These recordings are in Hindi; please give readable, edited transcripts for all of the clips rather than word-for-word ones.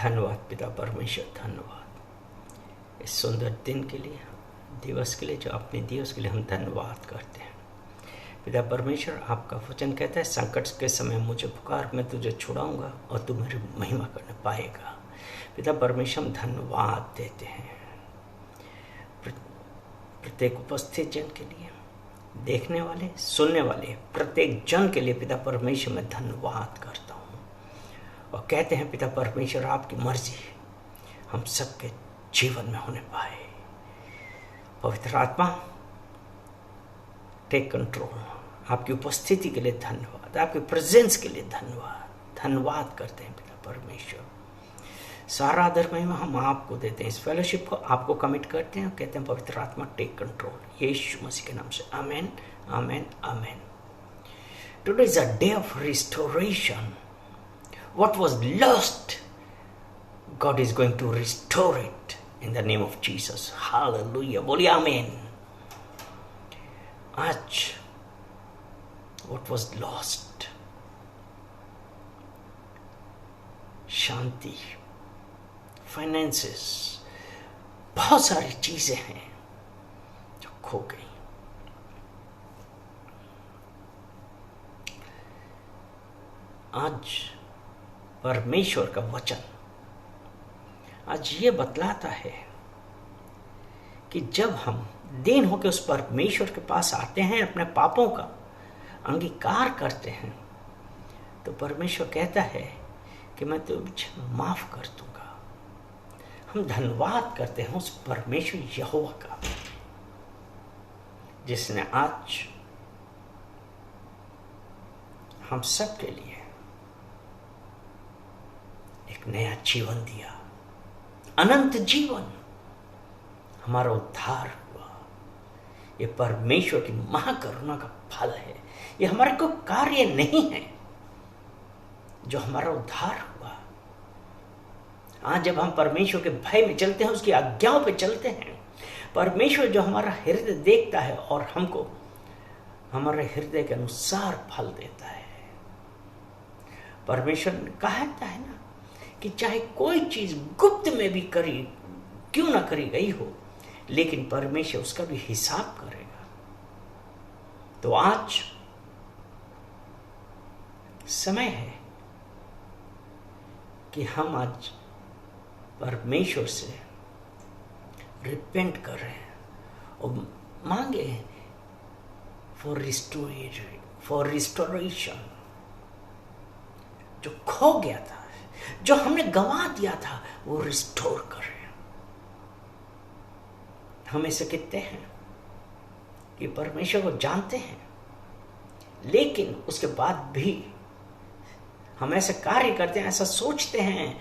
धन्यवाद पिता परमेश्वर, धन्यवाद इस सुंदर दिन के लिए, दिवस के लिए जो आपने दिए उसके लिए हम धन्यवाद करते हैं। पिता परमेश्वर, आपका वचन कहता है संकट के समय मुझे पुकार, मैं तुझे छुड़ाऊंगा और तू मेरी महिमा करने पाएगा। पिता परमेश्वर, हम धन्यवाद देते हैं प्रत्येक उपस्थित जन के लिए, देखने वाले सुनने वाले प्रत्येक जन के लिए। पिता परमेश्वर, मैं धन्यवाद करता हूँ और कहते हैं पिता परमेश्वर, आपकी मर्जी हम सबके जीवन में होने पाए। पवित्र आत्मा, टेक कंट्रोल। आपकी उपस्थिति के लिए धन्यवाद, आपके प्रेजेंस के लिए धन्यवाद करते हैं पिता परमेश्वर। सारा आदर महिमा हम आपको देते हैं, इस फेलोशिप को आपको कमिट करते हैं और कहते हैं पवित्र आत्मा टेक कंट्रोल, यीशु मसीह के नाम से amen, amen, amen. Today is a day of restoration. What was lost, God is going to restore it in the name of Jesus. Hallelujah. बोलिए आमेन। आज what was lost, Shanti, finances, बहुत सारी चीजें हैं जो खो गई। आज परमेश्वर का वचन आज ये बतलाता है कि जब हम दीन होकर उस परमेश्वर के पास आते हैं, अपने पापों का अंगीकार करते हैं, तो परमेश्वर कहता है कि मैं तुझे माफ कर दूंगा। हम धन्यवाद करते हैं उस परमेश्वर यहोवा का, जिसने आज हम सब के लिए एक नया जीवन दिया, अनंत जीवन, हमारा उद्धार हुआ। ये परमेश्वर की महाकरुणा का फल है। ये हमारे कोई कार्य नहीं है जो हमारा उद्धार हुआ। आज जब हम परमेश्वर के भय में चलते हैं, उसकी आज्ञाओं पे चलते हैं, परमेश्वर जो हमारा हृदय देखता है और हमको हमारे हृदय के अनुसार फल देता है। परमेश्वर ने कहता है ना कि चाहे कोई चीज गुप्त में भी क्यों ना करी गई हो, लेकिन परमेश्वर उसका भी हिसाब करेगा। तो आज समय है कि हम आज परमेश्वर से रिपेंट कर रहे हैं और मांगे फॉर रिस्टोरेशन। जो खो गया था, जो हमने गंवा दिया था, वो रिस्टोर कर रहे हैं। हम ऐसे कहते हैं कि परमेश्वर को जानते हैं, लेकिन उसके बाद भी हम ऐसे कार्य करते हैं, ऐसा सोचते हैं,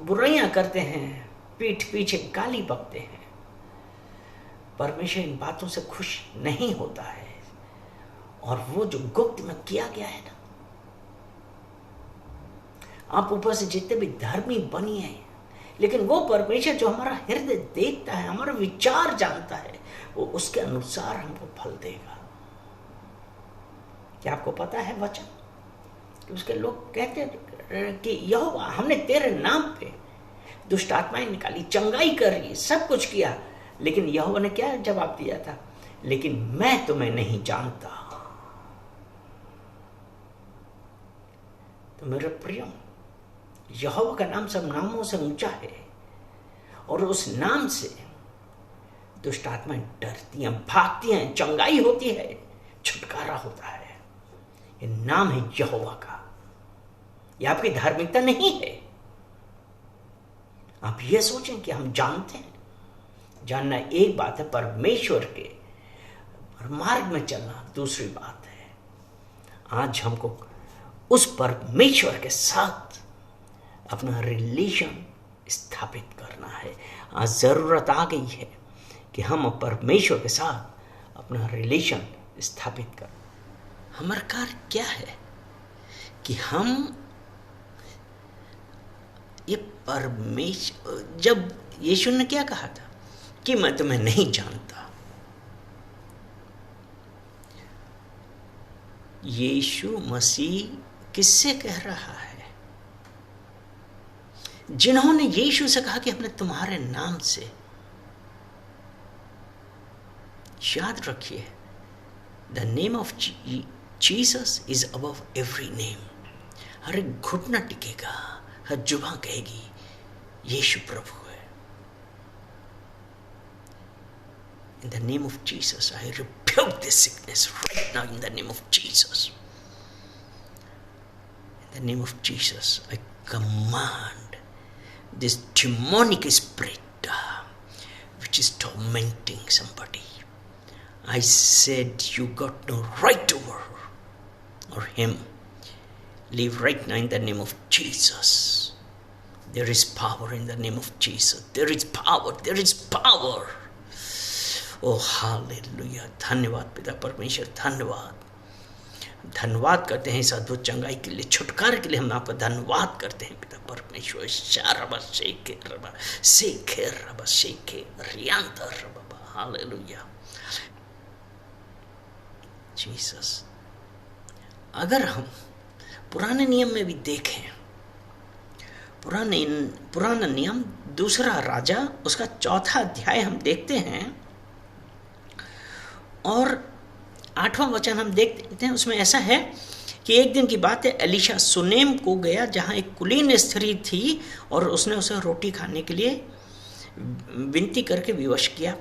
बुराइयां करते हैं, पीठ पीछे गाली बकते हैं। परमेश्वर इन बातों से खुश नहीं होता है। और वो जो गुप्त में किया गया है ना, आप ऊपर से जितने भी धर्मी बनिए, लेकिन वो परमेश्वर जो हमारा हृदय देखता है, हमारा विचार जानता है, वो उसके अनुसार हमको फल देगा। क्या आपको पता है वचन कि उसके लोग कहते हैं कि यहोवा, हमने तेरे नाम पे दुष्ट आत्माएं निकाली, चंगाई करी, सब कुछ किया, लेकिन यहोवा ने क्या जवाब दिया था? लेकिन मैं तुम्हें नहीं जानता। तो मेरे प्रियो, यहोवा का नाम सब नामों से ऊंचा है और उस नाम से दुष्ट आत्माएं डरती हैं, भागती हैं, चंगाई होती है, छुटकारा होता है। ये नाम है यहोवा का। ये आपकी धार्मिकता नहीं है। आप ये सोचें कि हम जानते हैं। जानना एक बात है, परमेश्वर के मार्ग में चलना दूसरी बात है। आज हमको उस परमेश्वर के साथ अपना रिलेशन स्थापित करना है। आज जरूरत आ गई है कि हम परमेश्वर के साथ अपना रिलेशन स्थापित करें। हमारा कार्य क्या है कि हम ये परमेश्वर, जब यीशु ने क्या कहा था कि मैं तुम्हें नहीं जानता, यीशु मसीह किससे कह रहा है? जिन्होंने यीशु से कहा कि हमने तुम्हारे नाम से, याद रखिए, the name of Jesus is above every name. हर एक घुटना टिकेगा, हर जुबान कहेगी यीशु प्रभु है। In the name of Jesus, I rebuke this sickness right now in the name of Jesus. In the name of Jesus, I command this demonic spirit which is tormenting somebody. I said you got no right over her or him. Leave right now in the name of Jesus. There is power in the name of Jesus. There is power. There is power. Oh, hallelujah. धन्यवाद पिता परमेश्वर, धन्यवाद। धन्यवाद करते हैं इस अद्भुत चंगाई के लिए, छुटकारे के लिए हम आपका धन्यवाद करते हैं पिता परमेश्वर। शारबा शेखे रबा शेखे रबा शेखे रियांतर रबा। Hallelujah Jesus. अगर हम पुराने नियम में भी देखें, पुराना नियम 2 राजा उसका 4 अध्याय हम देखते हैं और 8वां वचन हम देखते हैं। उसमें ऐसा है कि एक दिन की बात है, एलीशा सुनेम को गया जहां एक कुलीन स्त्री थी और उसने उसे रोटी खाने के लिए विनती करके विवश किया।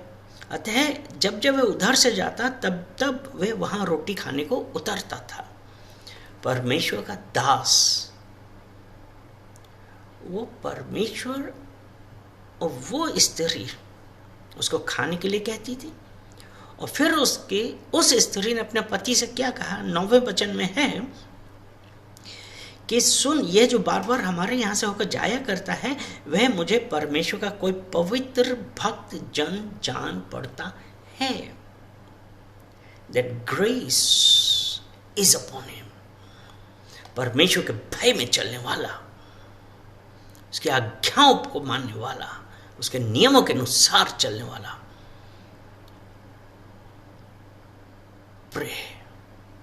अतः जब जब वह उधर से जाता तब तब वह वहां रोटी खाने को उतरता था। परमेश्वर का दास, वो परमेश्वर और वो स्त्री उसको खाने के लिए कहती थी। और फिर उस स्त्री ने अपने पति से क्या कहा, 9वें वचन में है कि सुन, यह जो बार बार हमारे यहाँ से होकर जाया करता है वह मुझे परमेश्वर का कोई पवित्र भक्त जन जान पड़ता है। That grace is upon him. परमेश्वर के भय में चलने वाला, उसकी आज्ञाओं को मानने वाला, उसके नियमों के अनुसार चलने वाला। Pray,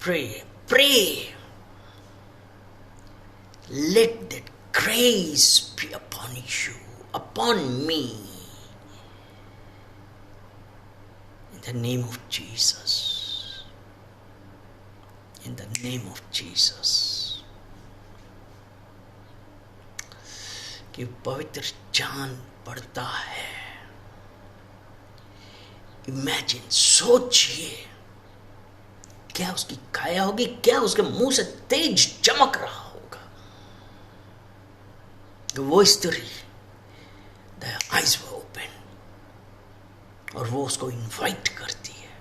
pray, pray. Let that grace be upon you, upon me. In the name of Jesus. In the name of Jesus. कि पवित्र जान पड़ता है। इमेजिन, सोचिए, क्या उसकी काया होगी, क्या उसके मुंह से तेज चमक रहा होगा। तो वो स्त्री, द आइज वर ओपन, और वो उसको इनवाइट करती है।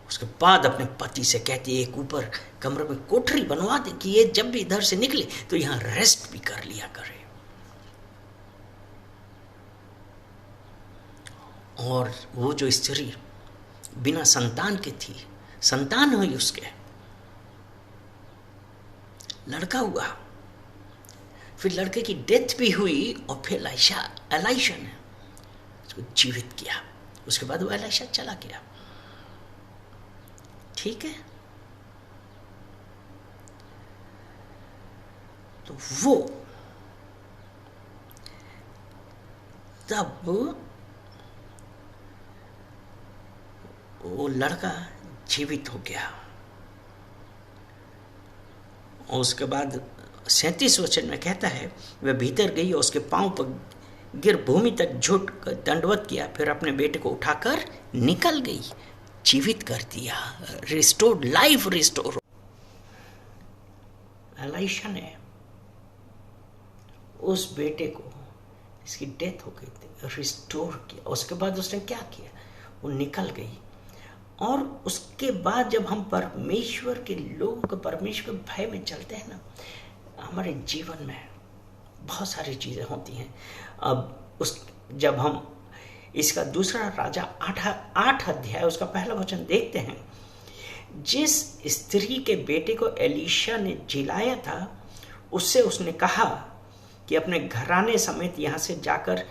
उसके बाद अपने पति से कहती है, एक ऊपर कमरे में कोठरी बनवा दे कि ये जब भी इधर से निकले तो यहां रेस्ट भी कर लिया करे। और वो जो स्त्री बिना संतान के थी, संतान हुई, उसके लड़का हुआ, फिर लड़के की डेथ भी हुई और फिर एलाइशा ने उसको जीवित किया। उसके बाद वो एलाइशा चला गया। ठीक है, तो तब वो लड़का जीवित हो गया। और उसके बाद 37 वचन में कहता है, वह भीतर गई और उसके पांव पर गिर भूमि तक झुक कर दंडवत किया, फिर अपने बेटे को उठाकर निकल गई, जीवित कर दिया, रिस्टोर्ड, लाइफ रिस्टोर। एलाइशा ने उस बेटे को, इसकी डेथ हो गई थी, रिस्टोर किया। उसके बाद उसने क्या किया, वो निकल गई। और उसके बाद जब हम परमेश्वर के लोग, परमेश्वर के भय में चलते हैं ना, हमारे जीवन में बहुत सारी चीज़ें होती हैं। अब जब हम इसका 2 राजा 8 अध्याय उसका पहला वचन देखते हैं, जिस स्त्री के बेटे को एलीशा ने जिलाया था, उससे उसने कहा कि अपने घराने समेत यहाँ से जाकर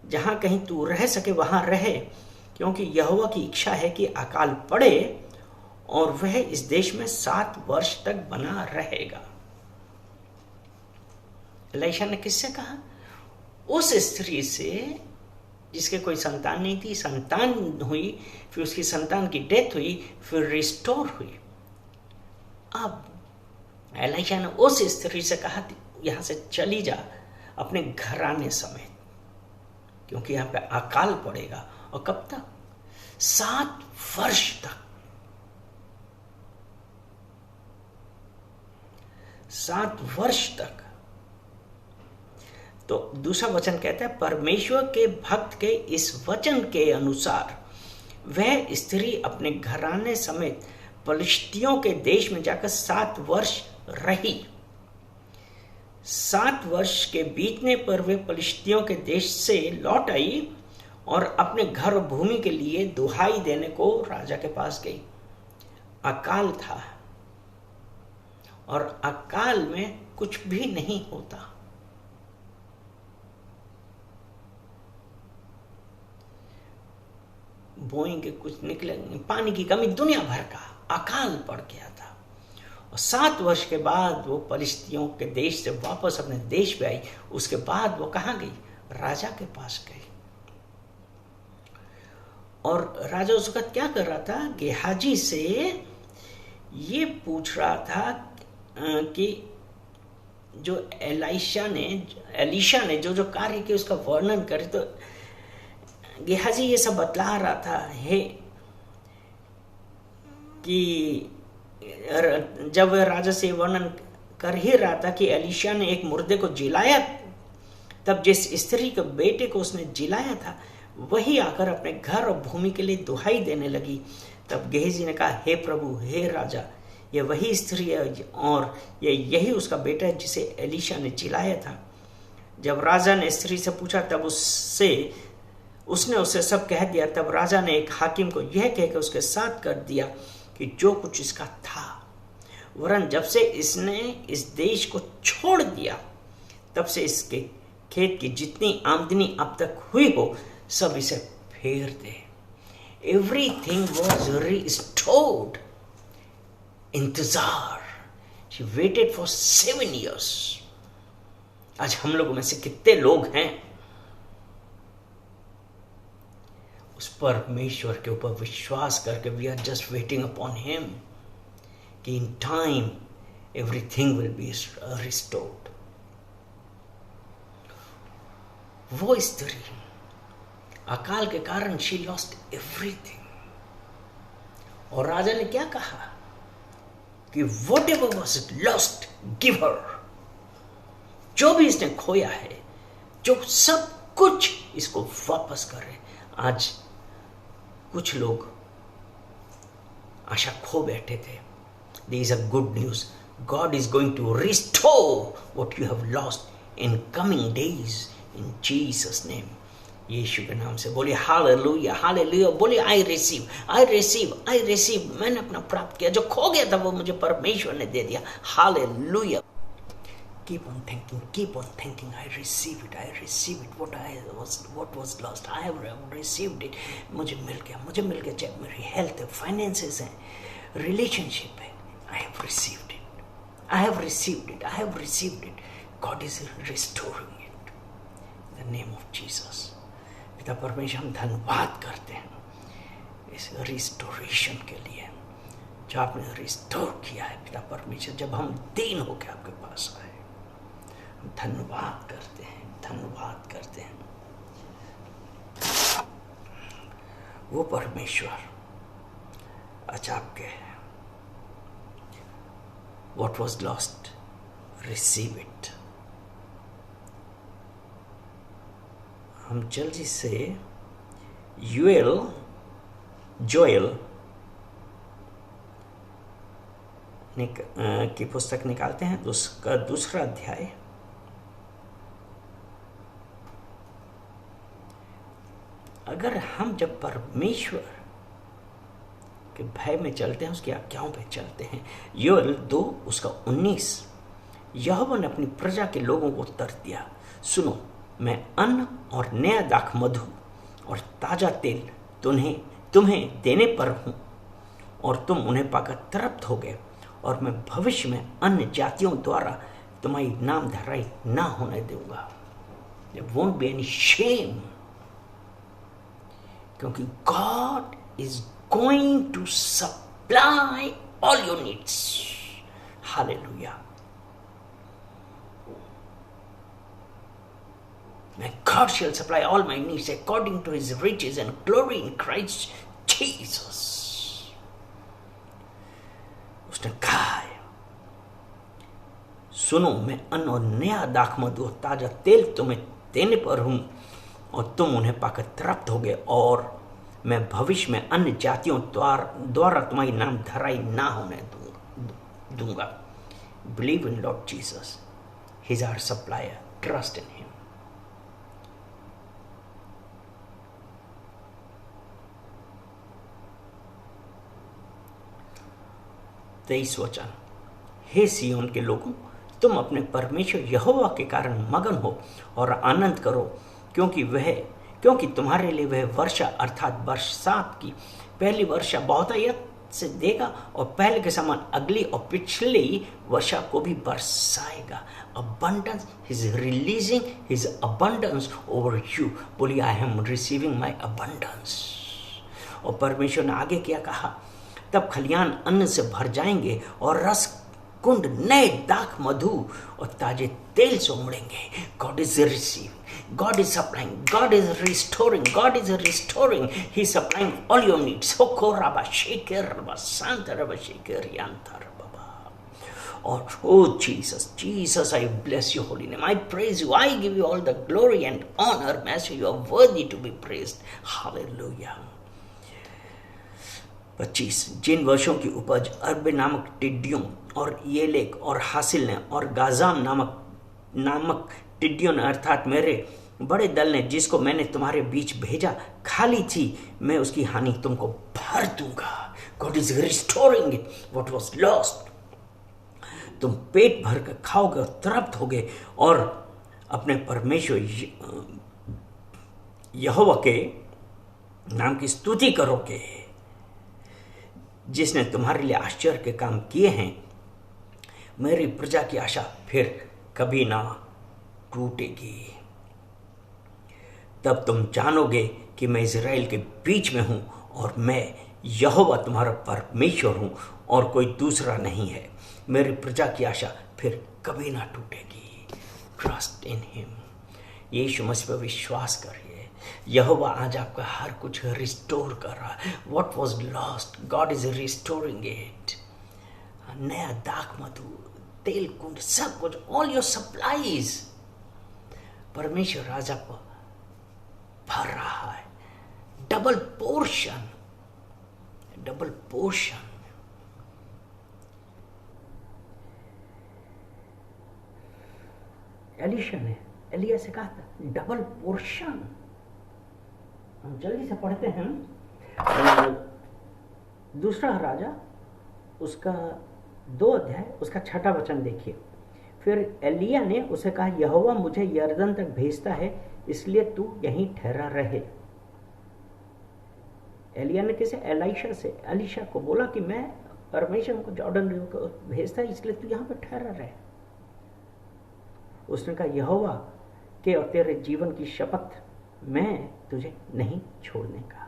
जहाँ कहीं तू रह सके वहाँ रहे, क्योंकि यहोवा की इच्छा है कि अकाल पड़े और वह इस देश में 7 वर्ष तक बना रहेगा। एलीशा ने किससे कहा? उस स्त्री से जिसके कोई संतान नहीं थी, संतान हुई, फिर उसकी संतान की डेथ हुई, फिर रिस्टोर हुई। अब एलीशा ने उस स्त्री से कहा यहां से चली जा अपने घराने समेत, क्योंकि यहां पे अकाल पड़ेगा। और कब तक? 7 वर्ष तक। 7 वर्ष तक। तो दूसरा वचन कहता है, परमेश्वर के भक्त के इस वचन के अनुसार वह स्त्री अपने घराने समेत पलिश्तियों के देश में जाकर 7 वर्ष रही। 7 वर्ष के बीतने पर वे पलिश्तियों के देश से लौट आई और अपने घर और भूमि के लिए दुहाई देने को राजा के पास गई। अकाल था, और अकाल में कुछ भी नहीं होता। बोएंगे कुछ निकलेंगे, पानी की कमी, दुनिया भर का अकाल पड़ गया था। और 7 वर्ष के बाद वो पलिश्तियों के देश से वापस अपने देश पे आई। उसके बाद वो कहाँ गई? राजा के पास गई। और राजा उस वक्त क्या कर रहा था? गेहाजी से ये पूछ रहा था कि जो एलीशा ने जो कार्य किया उसका वर्णन करे। तो गेहाजी ये सब बतला रहा था कि जब वह राजा से वर्णन कर ही रहा था कि एलीशा ने एक मुर्दे को जिलाया, तब जिस स्त्री के बेटे को उसने जिलाया था वही आकर अपने घर और भूमि के लिए दुहाई देने लगी। तब गेहाजी ने कहा, हे प्रभु, हे राजा, ये वही स्त्री है और यही उसका बेटा है जिसे एलीशा ने जिलाया था। जब राजा ने स्त्री से पूछा तब उसने उसे सब कह दिया। तब राजा ने एक हाकिम को यह कहकर उसके साथ कर दिया कि जो कुछ इसका था, वरन जब से इसने इस देश को छोड़ दिया तब से इसके खेत की जितनी आमदनी अब तक हुई हो सब इसे फेर दे। Everything was restored. इंतजार। She waited for 7 years। आज हम लोगों में से कितने लोग हैं उस परमेश्वर के ऊपर विश्वास करके we are just waiting upon him कि in time everything will be restored. वो स्त्री अकाल के कारण शी लॉस्ट एवरीथिंग। और राजा ने क्या कहा कि whatever was lost, give her। जो भी इसने खोया है, जो सब कुछ इसको वापस करे। आज कुछ लोग आशा खो बैठे थे। There is a good news. God is going to restore what you have lost in coming days in Jesus' name। यीशु के नाम से बोलिए हालेलुया, हालेलुया। बोलिए I receive, I receive, I receive. मैंने अपना प्राप्त किया, जो खो गया था वो मुझे परमेश्वर ने दे दिया। Hallelujah. Keep on thinking, I receive it, what was lost, I have received it। मुझे मिल गया, चाहे मेरी हेल्थ है, फाइनेंसेस है, रिलेशनशिप है, I have received it। God is restoring it in the name of Jesus। पिता परमेश्वर, हम धन्यवाद करते हैं इस रिस्टोरेशन के लिए जो आपने रिस्टोर किया है। पिता परमेश्वर, जब हम दीन होकर आपके पास आए, हम धन्यवाद करते हैं। वो परमेश्वर आज आपके what was lost, receive it। हम जल्दी से जोएल की पुस्तक निकालते हैं, उसका 2रा अध्याय। अगर हम जब परमेश्वर के भय में चलते हैं, उसकी आज्ञाओं पे चलते हैं। योएल 2 उसका 19। यहोवा ने अपनी प्रजा के लोगों को उत्तर दिया, सुनो, मैं अन्न और नया दाख मधु और ताजा तेल तुम्हें देने पर हूं और तुम उन्हें पाकर तृप्त हो गए। और मैं भविष्य में अन्य जातियों द्वारा तुम्हारी नाम धराई ना होने दूंगा। There won't be any shame, क्योंकि God is going to supply all your needs. Hallelujah. My God shall supply all my needs according to his riches and glory in Christ Jesus. उसने कहा है, सुनो मैं अन्न और नया दाखमधु और ताजा तेल तुम्हें देने पर हूं और तुम उन्हें पाकर तृप्त होगे, और मैं भविष्य में अन्य जातियों द्वारा तुम्हारी नाम धराई ना होने दूंगा। Believe in Lord Jesus, he is our supplier, trust in him. तेईस वचन, हे सिय्योन के लोगों, तुम अपने परमेश्वर यहोवा के कारण मगन हो और आनंद करो, क्योंकि तुम्हारे लिए वह वर्षा अर्थात बरसात की पहली वर्षा बहुतायत से देगा और पहले के समान अगली और पिछली वर्षा को भी बरसाएगा। Abundance, he is releasing his abundance over you. बोलिए, I am receiving my abundance. और परमेश्वर ने आगे क्या कहा, तब खलियान अन्न से भर जाएंगे और रस कुंड नए दाख मधु और ताजे तेल से उमड़ेंगे। God is receiving, God is supplying, God is restoring, God is restoring, he supplying all your needs. होको रबा शेकर रबा शांत रबा शेकर यांतर बाबा। और O Jesus, Jesus, I bless you holy name, I praise you, I give you all the glory and honour, master you are worthy to be praised. Hallelujah. 25, जिन वर्षों की उपज अरबे नामक टिड्डियों और येलेक और हासिल ने और गाजाम नामक टिड्डियों ने अर्थात मेरे बड़े दल ने, जिसको मैंने तुम्हारे बीच भेजा, खाली थी, मैं उसकी हानि तुमको भर दूंगा। God is restoring it what was lost. तुम पेट भर कर खाओगे और तृप्त होगे और अपने परमेश्वर यहोवा के नाम की स्तुति करोगे, जिसने तुम्हारे लिए आश्चर्य के काम किए हैं। मेरी प्रजा की आशा फिर कभी ना टूटेगी। तब तुम जानोगे कि मैं इज़राइल के बीच में हूं और मैं यहोवा तुम्हारा परमेश्वर हूं और कोई दूसरा नहीं है। मेरी प्रजा की आशा फिर कभी ना टूटेगी। Trust in him. यीशु मसीह पर विश्वास करिए। यहोवा आज आपका हर कुछ रिस्टोर कर रहा है। What was lost, God is restoring it. नया दाख मधु, तेल कुंड, सब कुछ, ऑल योर सप्लाईज परमेश्वर आज आपको भर रहा है। Double portion, double portion. Elisha ने एलिया से कहा था डबल पोर्शन। हम जल्दी से पढ़ते हैं दूसरा राजा उसका 2 अध्याय उसका 6 वचन देखिए। फिर एलिया ने उसे कहा, यहोवा मुझे यरदन तक भेजता है, इसलिए तू यहीं ठहरा रहे। एलिया ने किसे? एलीशा को बोला कि मैं परमेश्वर को जॉर्डन रिवर को भेजता है, इसलिए तू यहाँ पर ठहरा रहे। उसने कहा, यहोवा के और तेरे जीवन की शपथ, मैं तुझे नहीं छोड़ने का।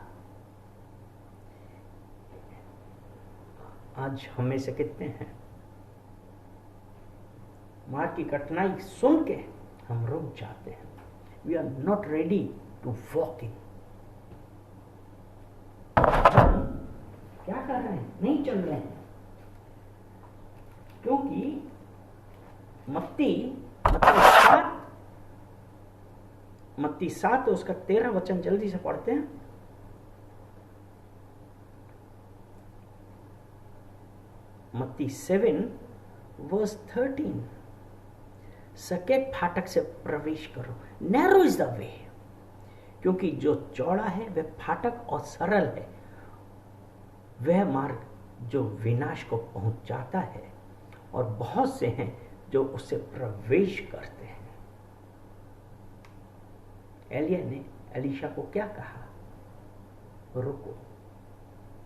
आज हमें से कितने हैं मार की कठिनाई सुन के हम रुक जाते हैं। We are not ready to walk in. क्या कर रहे हैं? नहीं चल रहे हैं, क्योंकि मत्ती 7 उसका 13 वचन जल्दी से पढ़ते हैं। मत्ती 7 वर्स 13, सकेत फाटक से प्रवेश करो, नैरो इज द वे, क्योंकि जो चौड़ा है वह फाटक और सरल है, वह मार्ग जो विनाश को पहुंचाता है, और बहुत से हैं जो उससे प्रवेश करते हैं। एलिया ने एलीशा को क्या कहा? रुको,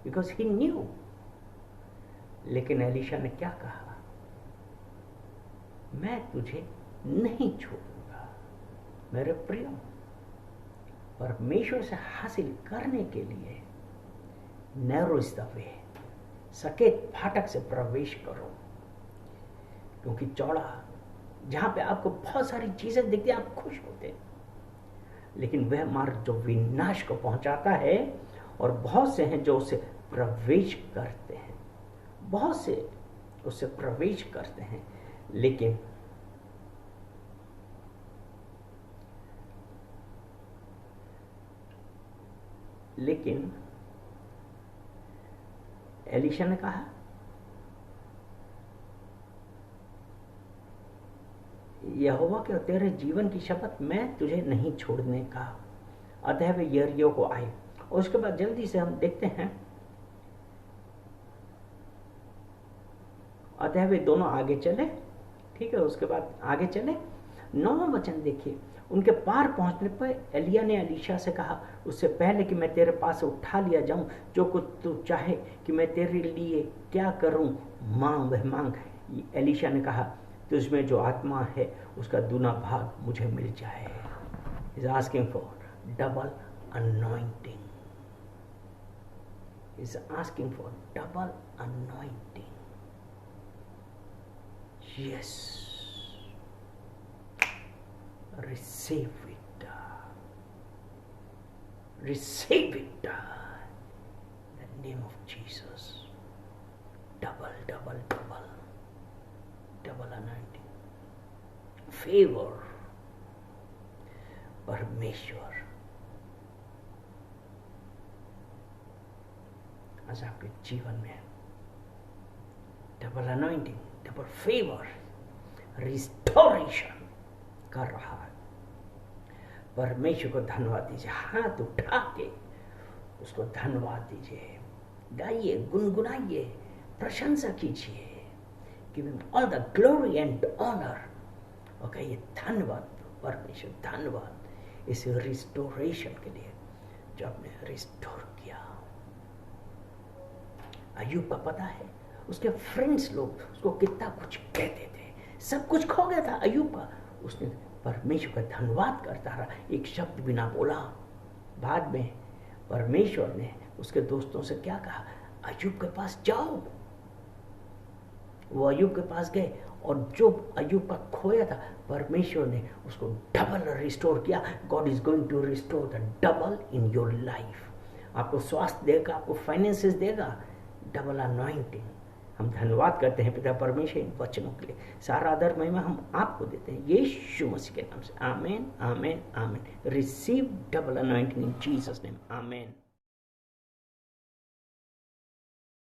बिकॉज ही न्यू। लेकिन एलीशा ने क्या कहा? मैं तुझे नहीं छोड़ूंगा। मेरे प्रिय, परमेश्वर से हासिल करने के लिए नैरो इज द वे, सकेत फाटक से प्रवेश करो, क्योंकि चौड़ा, जहां पे आपको बहुत सारी चीजें दिखती, आप खुश होते, लेकिन वह मार्ग जो विनाश को पहुंचाता है, और बहुत से हैं जो उसे प्रवेश करते हैं, बहुत से उससे प्रवेश करते हैं, लेकिन एलीशा ने कहा, यहोवा के तेरे जीवन की शपथ, मैं तुझे नहीं छोड़ने का। अतः वे यरीहो को आए। और उसके बाद जल्दी से हम देखते हैं, अतः वे दोनों आगे चले, ठीक है, उसके बाद आगे चले। 9वां वचन देखिए, उनके पार पहुंचने पर एलिया ने एलीशा से कहा, उससे पहले कि मैं तेरे पास उठा लिया जाऊं, जो कुछ तू चाहे कि मैं तेरे लिए क्या करूं, मांग वह मांग। एलीशा ने कहा, तुझमें जो आत्मा है उसका दूना भाग मुझे मिल जाए। He's asking for double anointing. He's asking for double anointing. Yes. Receive it. Receive it. In the name of Jesus. Double, double, double. Double anointing. Favor. परमेश्वर आज आपके जीवन में double anointing, double favour, restoration कर रहा है। परमेश्वर को धन्यवाद दीजिए, हाथ उठा के उसको धन्यवाद दीजिए, गाइए, गुनगुनाइए, प्रशंसा कीजिए, give him all the glory and honour, और कहिए धन्यवाद परमेश्वर, धन्यवाद इस रिस्टोरेशन के लिए जो आपने रिस्टोर किया। अय्यूब का पता है, उसके फ्रेंड्स लोग उसको कितना कुछ कहते थे, सब कुछ खो गया था अय्यूब का, उसने परमेश्वर का धन्यवाद करता रहा, एक शब्द भी ना बोला। बाद में परमेश्वर ने उसके दोस्तों से क्या कहा, अय्यूब के पास जाओ। वो अय्यूब के पास गए, और जो अय्यूब का खोया था परमेश्वर ने उसको डबल रिस्टोर किया। God is going to restore the double in your life. आपको स्वास्थ्य देगा, आपको फाइनेंसेस देगा, डबल अनॉइंटिंग। हम धन्यवाद करते हैं पिता परमेश्वर इन वचनों के लिए। सारा आदर महिमा हम आपको देते हैं यीशु मसीह के नाम से। Amen, amen, amen. Receive double anointing in Jesus name. Amen.